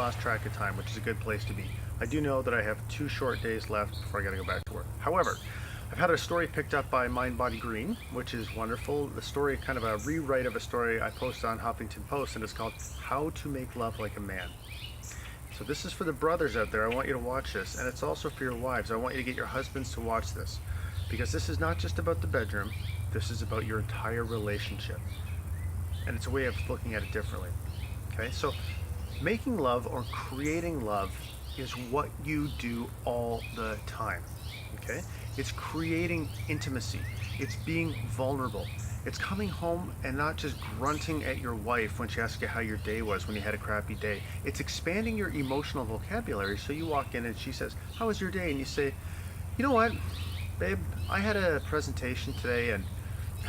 lost track of time, which is a good place to be. I do know that I have 2 short days left before I gotta go back to work. However, I've had a story picked up by Mind Body Green, which is wonderful. The story, kind of a rewrite of a story I posted on Huffington Post, and it's called How to Make Love Like a Man. So this is for the brothers out there. I want you to watch this, and it's also for your wives. I want you to get your husbands to watch this, because this is not just about the bedroom. This is about your entire relationship, and it's a way of looking at it differently. Okay, so making love or creating love is what you do all the time. Okay, it's creating intimacy. It's being vulnerable. It's coming home and not just grunting at your wife when she asks you how your day was when you had a crappy day. It's expanding your emotional vocabulary. So you walk in and she says, "How was your day?" And you say, "You know what, babe, I had a presentation today and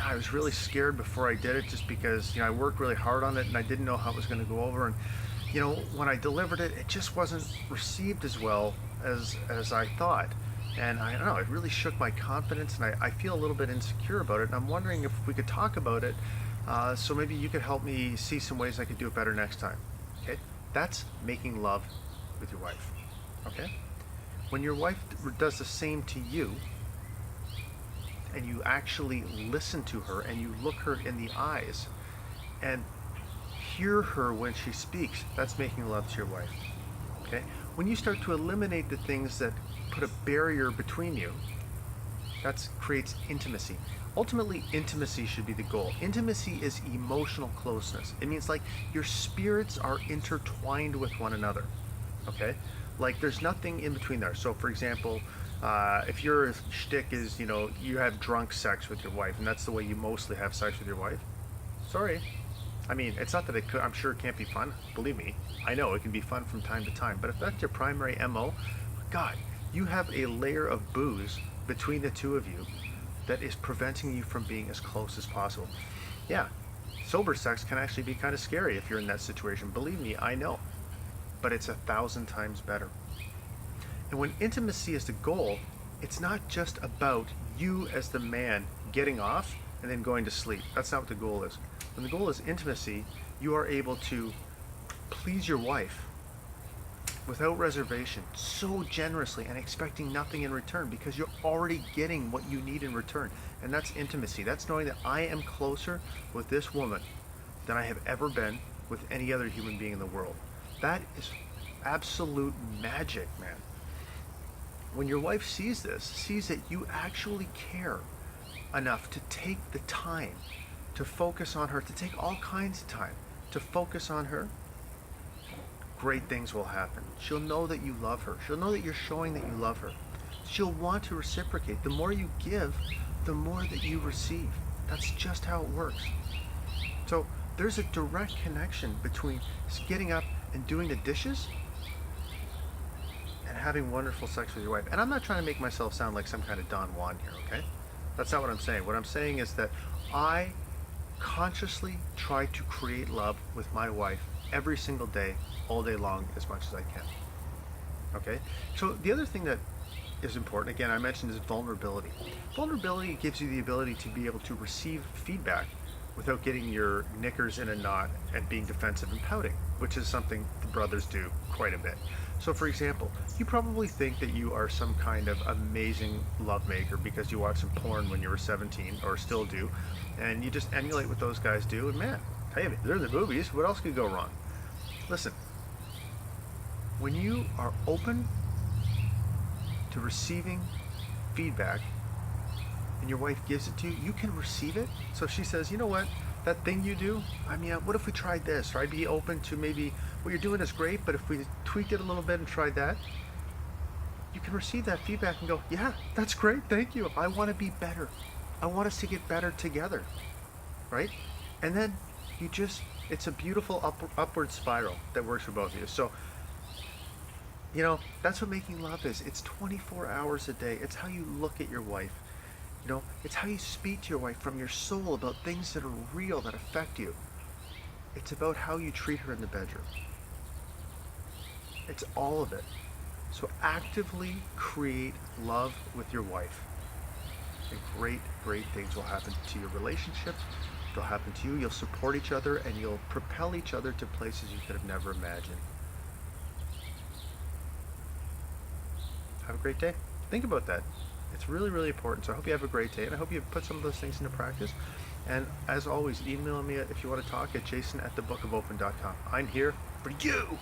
I was really scared before I did it, just because I worked really hard on it and I didn't know how it was going to go over, and when I delivered it, it just wasn't received as well as I thought, and I don't know, it really shook my confidence, and I feel a little bit insecure about it, and I'm wondering if we could talk about it, so maybe you could help me see some ways I could do it better next time." Okay, that's making love with your wife. Okay, when your wife does the same to you, and you actually listen to her and you look her in the eyes and hear her when she speaks, that's making love to your wife. Okay, when you start to eliminate the things that put a barrier between you, that creates intimacy. Ultimately, intimacy should be the goal. Intimacy is emotional closeness. It means like your spirits are intertwined with one another. Okay, like there's nothing in between there. So for example, if your shtick is, you have drunk sex with your wife, and that's the way you mostly have sex with your wife, sorry. I mean, it's not that it could, I'm sure it can't be fun. Believe me, I know it can be fun from time to time, but if that's your primary MO, God, you have a layer of booze between the two of you that is preventing you from being as close as possible. Yeah, sober sex can actually be kind of scary if you're in that situation. Believe me, I know, but it's 1,000 times better. And when intimacy is the goal, it's not just about you as the man getting off and then going to sleep. That's not what the goal is. When the goal is intimacy, you are able to please your wife without reservation, so generously, and expecting nothing in return, because you're already getting what you need in return. And that's intimacy. That's knowing that I am closer with this woman than I have ever been with any other human being in the world. That is absolute magic, man. When your wife sees this, sees that you actually care enough to take the time to focus on her, to take all kinds of time to focus on her, great things will happen. She'll know that you love her. She'll know that you're showing that you love her. She'll want to reciprocate. The more you give, the more that you receive. That's just how it works. So there's a direct connection between getting up and doing the dishes and having wonderful sex with your wife. And I'm not trying to make myself sound like some kind of Don Juan here, okay? That's not what I'm saying. What I'm saying is that I consciously try to create love with my wife every single day, all day long, as much as I can. Okay? So the other thing that is important, again, I mentioned, is vulnerability. Vulnerability gives you the ability to be able to receive feedback without getting your knickers in a knot and being defensive and pouting, which is something the brothers do quite a bit. So for example, you probably think that you are some kind of amazing lovemaker because you watched some porn when you were 17, or still do, and you just emulate what those guys do, and man, hey, they're in the movies, what else could go wrong? Listen, when you are open to receiving feedback and your wife gives it to you, you can receive it. So if she says, "You know what, that thing you do, I mean, what if we tried this?" Or I'd be open to, maybe what you're doing is great, but if we tweaked it a little bit and tried that, you can receive that feedback and go, "Yeah, that's great, thank you. I want to be better. I want us to get better together." Right? And then it's a beautiful upward spiral that works for both of you. So, that's what making love is. It's 24 hours a day. It's how you look at your wife. It's how you speak to your wife from your soul about things that are real, that affect you. It's about how you treat her in the bedroom. It's all of it. So actively create love with your wife, and great, great things will happen to your relationships. They'll happen to you. You'll support each other, and you'll propel each other to places you could have never imagined. Have a great day. Think about that. It's really, really important. So I hope you have a great day, and I hope you put some of those things into practice. And as always, email me if you want to talk at jason@thebookofopen.com. I'm here for you.